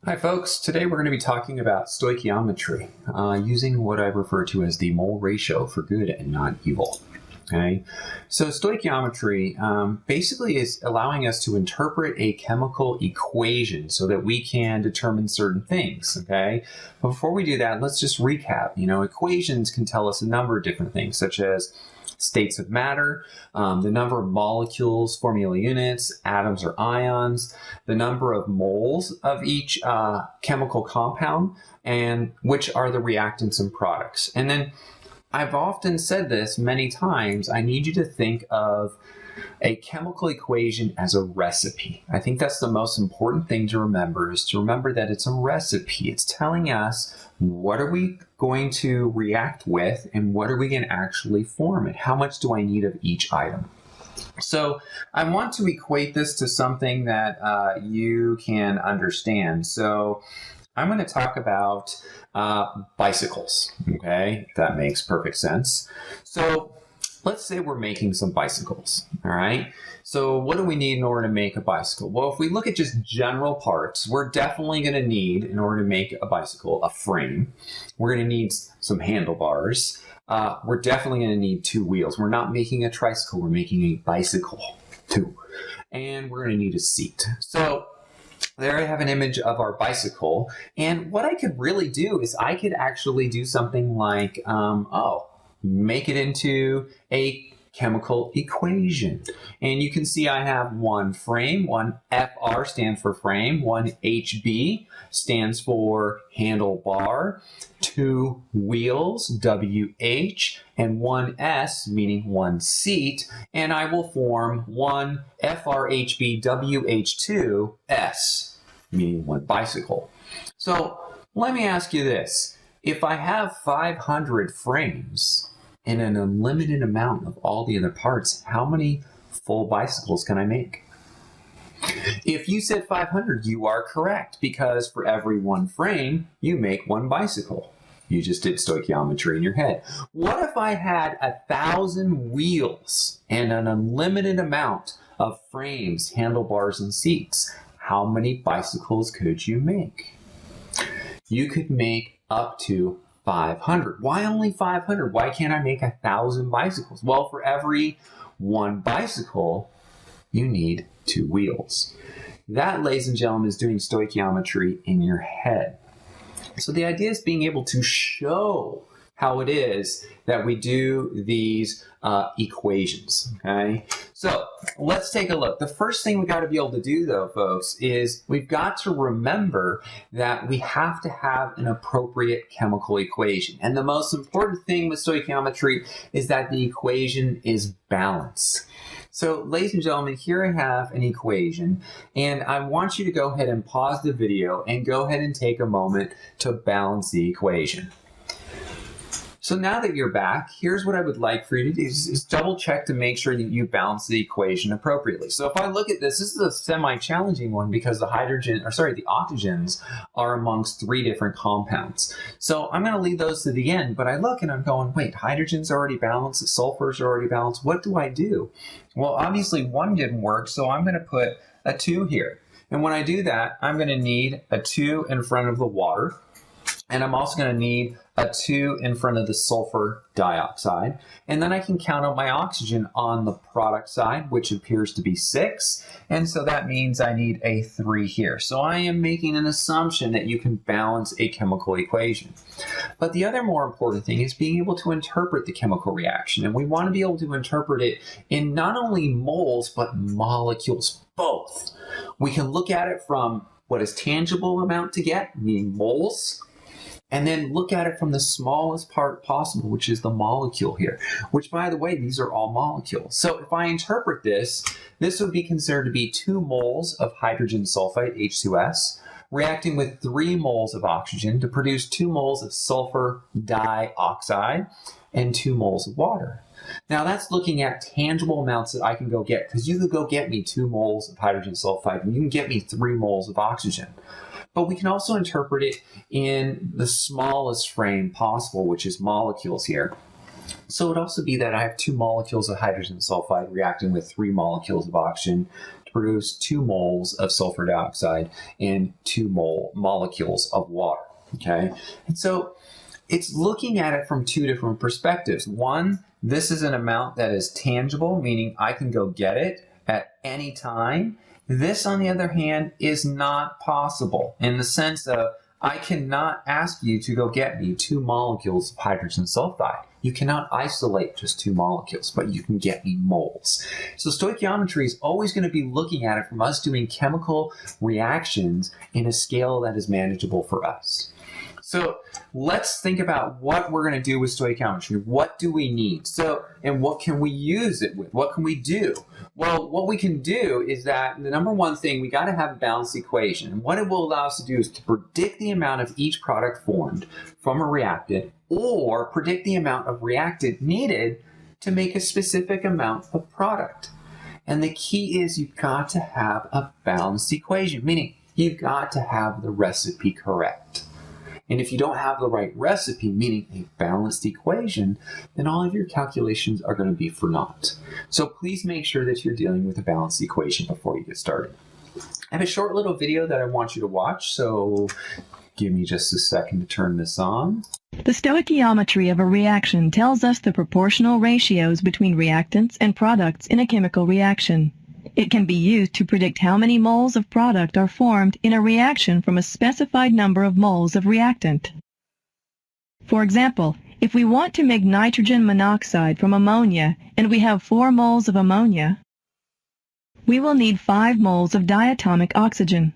Hi folks, today we're going to be talking about stoichiometry, using what I refer to as the mole ratio for good and not evil. Okay, so stoichiometry basically is allowing us to interpret a chemical equation so that we can determine certain things. Okay, but before we do that, let's just recap. Equations can tell us a number of different things, such as states of matter, the number of molecules, formula units, atoms or ions, the number of moles of each chemical compound, and which are the reactants and products. And then I've often said this many times, I need you to think of a chemical equation as a recipe. I think that's the most important thing to remember, is to remember that it's a recipe. It's telling us what are we going to react with and what are we going to actually form and how much do I need of each item. So I want to equate this to something that you can understand. So I'm going to talk about bicycles, okay? That makes perfect sense. So let's say we're making some bicycles, all right? So what do we need in order to make a bicycle? Well, if we look at just general parts, we're definitely going to need, in order to make a bicycle, a frame. We're going to need some handlebars. We're definitely going to need two wheels. We're not making a tricycle, we're making a bicycle too. And we're going to need a seat. So there I have an image of our bicycle. And what I could really do is I could actually do something like, make it into a chemical equation. And you can see I have one frame, one FR stands for frame, one HB stands for handlebar, two wheels, WH, and one S, meaning one seat, and I will form one FRHB WH2S, meaning one bicycle. So let me ask you this. If I have 500 frames and an unlimited amount of all the other parts, how many full bicycles can I make? If you said 500, you are correct, because for every one frame, you make one bicycle. You just did stoichiometry in your head. What if I had 1,000 wheels and an unlimited amount of frames, handlebars, and seats? How many bicycles could you make? You could make up to 500. Why only 500? Why can't I make 1,000 bicycles? Well, for every one bicycle, you need two wheels. That, ladies and gentlemen, is doing stoichiometry in your head. So the idea is being able to show how it is that we do these equations, okay? So let's take a look. The first thing we got to be able to do, though, folks, is we've got to remember that we have to have an appropriate chemical equation. And the most important thing with stoichiometry is that the equation is balanced. So, ladies and gentlemen, here I have an equation, and I want you to go ahead and pause the video and go ahead and take a moment to balance the equation. So now that you're back, here's what I would like for you to do is double check to make sure that you balance the equation appropriately. So if I look at this is a semi-challenging one because the oxygens are amongst three different compounds. So I'm going to leave those to the end, but I look and I'm going, wait, hydrogen's already balanced, the sulfur's already balanced. What do I do? Well, obviously one didn't work, so I'm going to put a 2 here. And when I do that, I'm going to need a 2 in front of the water. And I'm also going to need a 2 in front of the sulfur dioxide. And then I can count out my oxygen on the product side, which appears to be 6. And so that means I need a 3 here. So I am making an assumption that you can balance a chemical equation. But the other more important thing is being able to interpret the chemical reaction. And we want to be able to interpret it in not only moles, but molecules, both. We can look at it from what is tangible amount to get, meaning moles, and then look at it from the smallest part possible, which is the molecule here, which, by the way, these are all molecules. So if I interpret this, this would be considered to be 2 moles of hydrogen sulfide, H2S, reacting with 3 moles of oxygen to produce 2 moles of sulfur dioxide and 2 moles of water. Now that's looking at tangible amounts that I can go get, because you could go get me 2 moles of hydrogen sulfide and you can get me 3 moles of oxygen. But we can also interpret it in the smallest frame possible, which is molecules here. So it would also be that I have 2 molecules of hydrogen sulfide reacting with 3 molecules of oxygen to produce 2 moles of sulfur dioxide and 2 molecules of water. Okay, and so it's looking at it from 2 different perspectives. One, this is an amount that is tangible, meaning I can go get it at any time. This, on the other hand, is not possible in the sense of I cannot ask you to go get me 2 molecules of hydrogen sulfide. You cannot isolate just 2 molecules, but you can get me moles. So stoichiometry is always going to be looking at it from us doing chemical reactions in a scale that is manageable for us. So let's think about what we're going to do with stoichiometry. What do we need? And what can we use it with? What can we do? Well, what we can do is that the number one thing, we got to have a balanced equation. And what it will allow us to do is to predict the amount of each product formed from a reactant, or predict the amount of reactant needed to make a specific amount of product. And the key is you've got to have a balanced equation, meaning you've got to have the recipe correct. And if you don't have the right recipe, meaning a balanced equation, then all of your calculations are going to be for naught. So please make sure that you're dealing with a balanced equation before you get started. I have a short little video that I want you to watch, so give me just a second to turn this on. The stoichiometry of a reaction tells us the proportional ratios between reactants and products in a chemical reaction. It can be used to predict how many moles of product are formed in a reaction from a specified number of moles of reactant. For example, if we want to make nitrogen monoxide from ammonia and we have 4 moles of ammonia, we will need 5 moles of diatomic oxygen.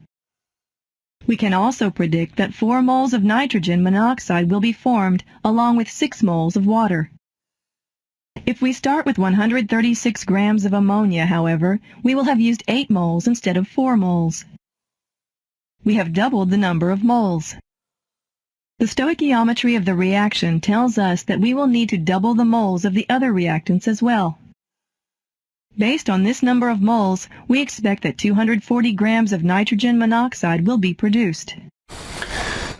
We can also predict that 4 moles of nitrogen monoxide will be formed along with 6 moles of water. If we start with 136 grams of ammonia, however, we will have used 8 moles instead of 4 moles. We have doubled the number of moles. The stoichiometry of the reaction tells us that we will need to double the moles of the other reactants as well. Based on this number of moles, we expect that 240 grams of nitrogen monoxide will be produced.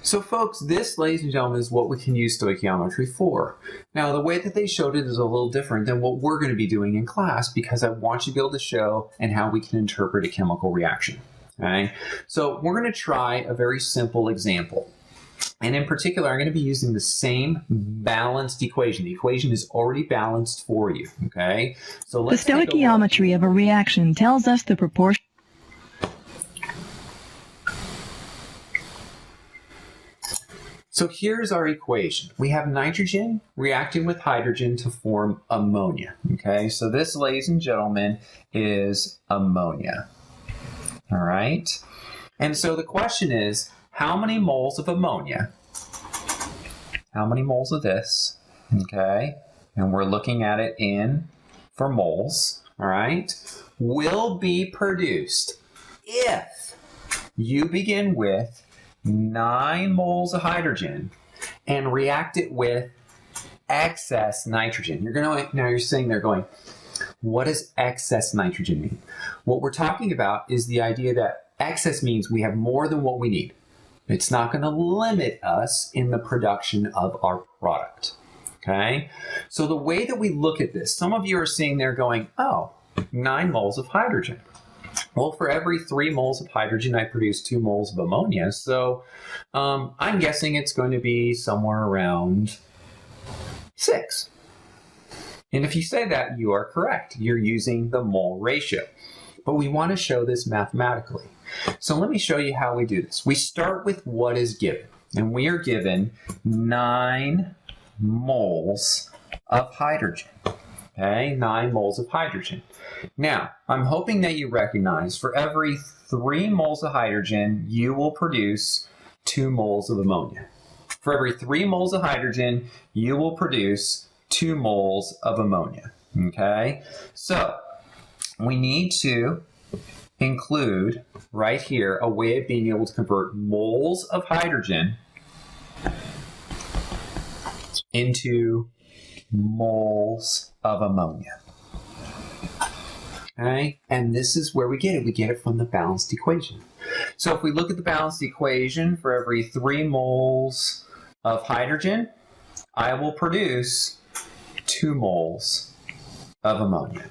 So folks, this, ladies and gentlemen, is what we can use stoichiometry for. Now, the way that they showed it is a little different than what we're going to be doing in class, because I want you to be able to show and how we can interpret a chemical reaction. Okay? So we're going to try a very simple example. And in particular, I'm going to be using the same balanced equation. The equation is already balanced for you. Okay? So let's the stoichiometry of a reaction tells us the proportion. So here's our equation. We have nitrogen reacting with hydrogen to form ammonia. Okay, so this, ladies and gentlemen, is ammonia. All right, and so the question is, how many moles of ammonia, how many moles of this, okay, and we're looking at it for moles, all right, will be produced if you begin with 9 moles of hydrogen and react it with excess nitrogen. Now you're sitting there going, what does excess nitrogen mean? What we're talking about is the idea that excess means we have more than what we need. It's not going to limit us in the production of our product. Okay? So the way that we look at this, some of you are sitting there going, oh, 9 moles of hydrogen. Well, for every 3 moles of hydrogen, I produce 2 moles of ammonia. So I'm guessing it's going to be somewhere around 6. And if you say that, you are correct. You're using the mole ratio. But we want to show this mathematically. So let me show you how we do this. We start with what is given. And we are given 9 moles of hydrogen. Okay, 9 moles of hydrogen. Now, I'm hoping that you recognize for every 3 moles of hydrogen, you will produce 2 moles of ammonia. For every 3 moles of hydrogen, you will produce 2 moles of ammonia. Okay, so we need to include right here a way of being able to convert moles of hydrogen into moles of ammonia. Okay, and this is where we get it. We get it from the balanced equation. So if we look at the balanced equation, for every 3 moles of hydrogen, I will produce 2 moles of ammonia.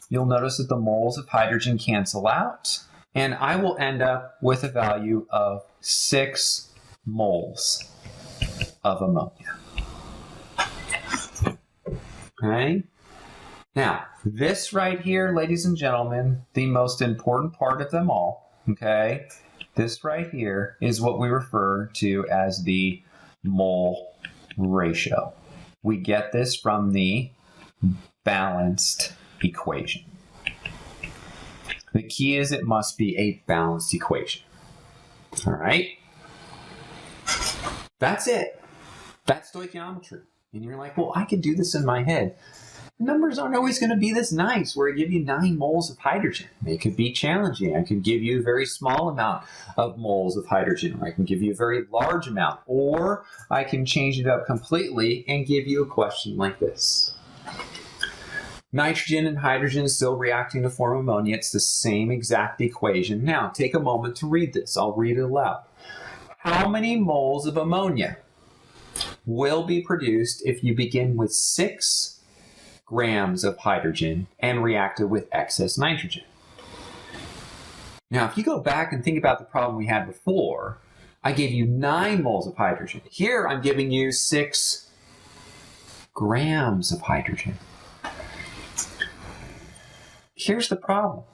you'll notice that the moles of hydrogen cancel out, and I will end up with a value of 6 moles of ammonia. Okay? Now, this right here, ladies and gentlemen, the most important part of them all, okay? This right here is what we refer to as the mole ratio. We get this from the balanced equation. The key is it must be a balanced equation. All right? That's it. That's stoichiometry. And you're like, well, I could do this in my head. Numbers aren't always going to be this nice where I give you 9 moles of hydrogen. They could be challenging. I could give you a very small amount of moles of hydrogen, or I can give you a very large amount, or I can change it up completely and give you a question like this. Nitrogen and hydrogen still reacting to form ammonia. It's the same exact equation. Now, take a moment to read this. I'll read it aloud. How many moles of ammonia will be produced if you begin with 6 grams of hydrogen and react it with excess nitrogen? Now, if you go back and think about the problem we had before, I gave you 9 moles of hydrogen. Here, I'm giving you 6 grams of hydrogen. Here's the problem.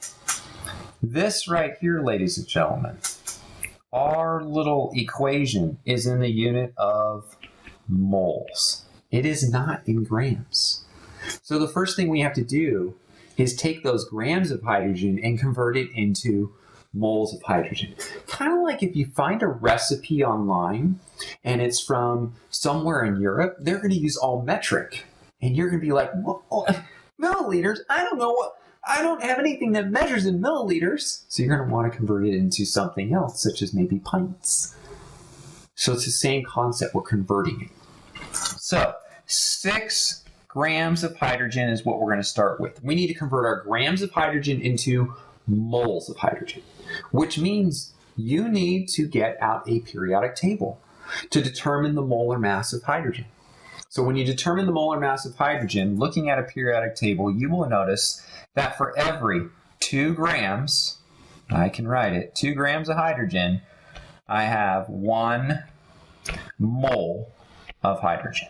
This right here, ladies and gentlemen, our little equation is in the unit of moles. It is not in grams. So the first thing we have to do is take those grams of hydrogen and convert it into moles of hydrogen. Kind of like if you find a recipe online and it's from somewhere in Europe, they're going to use all metric. And you're going to be like, well, milliliters? I don't have anything that measures in milliliters. So you're going to want to convert it into something else, such as maybe pints. So it's the same concept. We're converting it. So 6 grams of hydrogen is what we're going to start with. We need to convert our grams of hydrogen into moles of hydrogen, which means you need to get out a periodic table to determine the molar mass of hydrogen. So when you determine the molar mass of hydrogen, looking at a periodic table, you will notice that for every 2 grams, I can write it, 2 grams of hydrogen, I have 1 mole of hydrogen.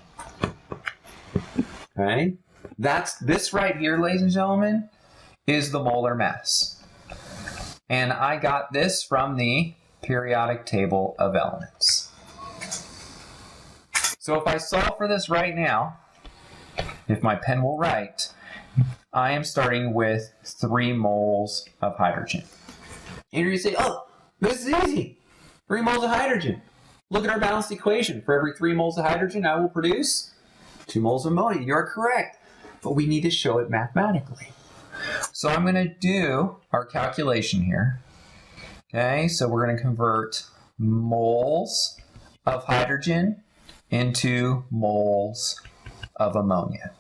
Okay? This right here, ladies and gentlemen, is the molar mass. And I got this from the periodic table of elements. So if I solve for this right now, if my pen will write, I am starting with 3 moles of hydrogen. And you're going to say, oh, this is easy. 3 moles of hydrogen. Look at our balanced equation. For every 3 moles of hydrogen, I will produce 2 moles of ammonia. You're correct. But we need to show it mathematically. So I'm going to do our calculation here. Okay, so we're going to convert moles of hydrogen into moles of ammonia.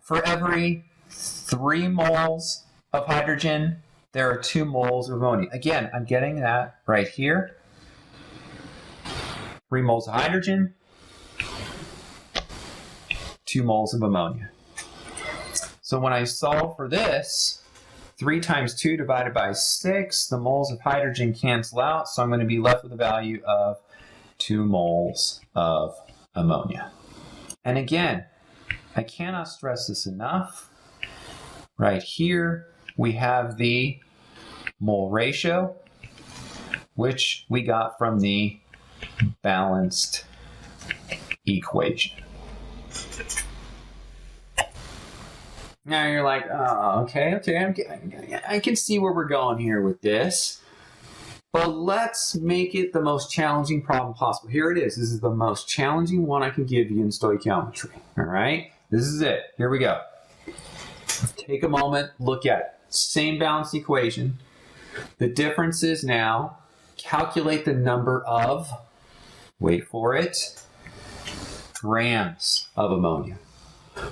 For every 3 moles of hydrogen, there are 2 moles of ammonia. Again, I'm getting that right here. 3 moles of hydrogen, 2 moles of ammonia. So when I solve for this, 3 times 2 divided by 6, the moles of hydrogen cancel out, so I'm going to be left with a value of 2 moles of ammonia. And again, I cannot stress this enough. Right here, we have the mole ratio, which we got from the balanced equation. Now you're like, oh, okay, I can see where we're going here with this. But let's make it the most challenging problem possible. Here it is. This is the most challenging one I can give you in stoichiometry. All right? This is it. Here we go. Take a moment, look at it. Same balanced equation. The difference is now, calculate the number of, wait for it, grams of ammonia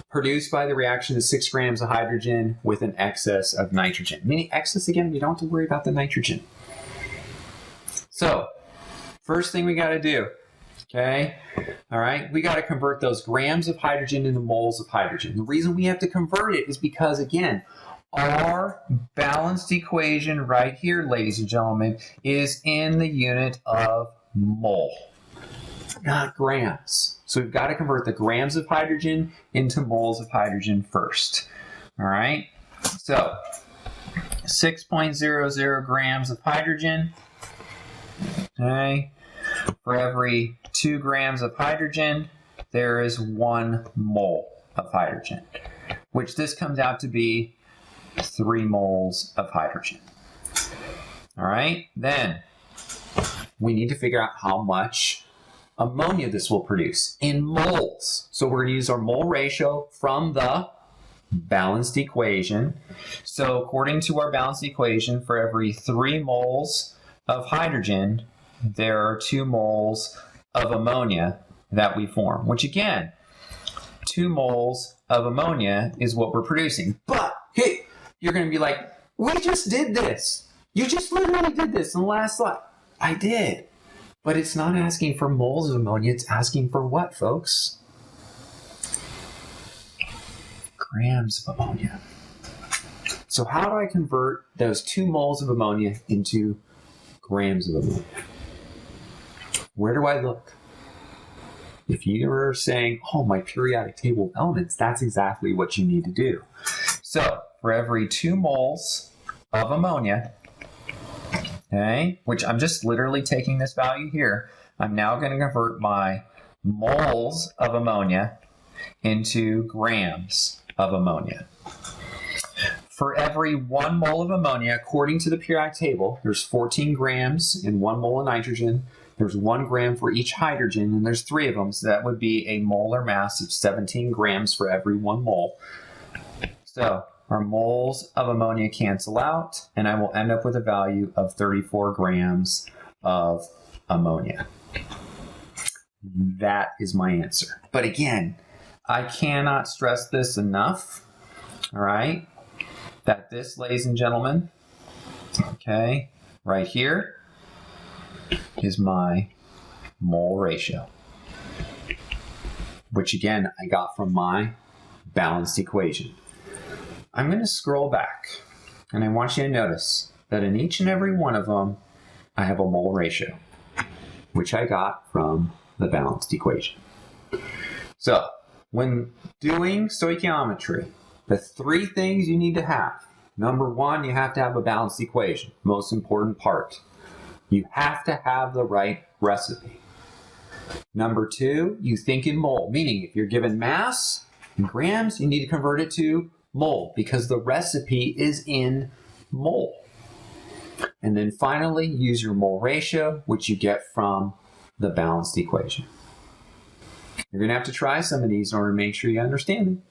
produced by the reaction of 6 grams of hydrogen with an excess of nitrogen. Meaning excess, again, we don't have to worry about the nitrogen. So, first thing we got to do, okay, all right, we got to convert those grams of hydrogen into moles of hydrogen. The reason we have to convert it is because, again, Our balanced equation right here, ladies and gentlemen, is in the unit of mole, not grams. So we've got to convert the grams of hydrogen into moles of hydrogen first. All right, so 6.00 grams of hydrogen. Okay, for every 2 grams of hydrogen, there is 1 mole of hydrogen, which this comes out to be 3 moles of hydrogen. All right, then we need to figure out how much ammonia this will produce in moles. So we're going to use our mole ratio from the balanced equation. So according to our balanced equation, for every 3 moles of hydrogen, there are 2 moles of ammonia that we form, which again, 2 moles of ammonia is what we're producing. But hey, you're going to be like, we just did this. You just literally did this in the last slide. I did. But it's not asking for moles of ammonia. It's asking for what, folks? Grams of ammonia. So how do I convert those 2 moles of ammonia into grams of ammonia? Where do I look? If you're saying, oh, my periodic table elements, that's exactly what you need to do. So for every 2 moles of ammonia, okay, which I'm just literally taking this value here, I'm now going to convert my moles of ammonia into grams of ammonia. For every 1 mole of ammonia, according to the periodic table, there's 14 grams in 1 mole of nitrogen. There's 1 gram for each hydrogen, and there's 3 of them, so that would be a molar mass of 17 grams for every 1 mole. So our moles of ammonia cancel out, and I will end up with a value of 34 grams of ammonia. That is my answer. But again, I cannot stress this enough, all right, that this, ladies and gentlemen, okay, right here, is my mole ratio, which again I got from my balanced equation. I'm going to scroll back, and I want you to notice that in each and every one of them I have a mole ratio, which I got from the balanced equation. So when doing stoichiometry, the 3 things you need to have. Number 1, you have to have a balanced equation, most important part. You have to have the right recipe. Number 2, you think in mole, meaning if you're given mass in grams, you need to convert it to mole because the recipe is in mole. And then finally, use your mole ratio, which you get from the balanced equation. You're going to have to try some of these in order to make sure you understand them.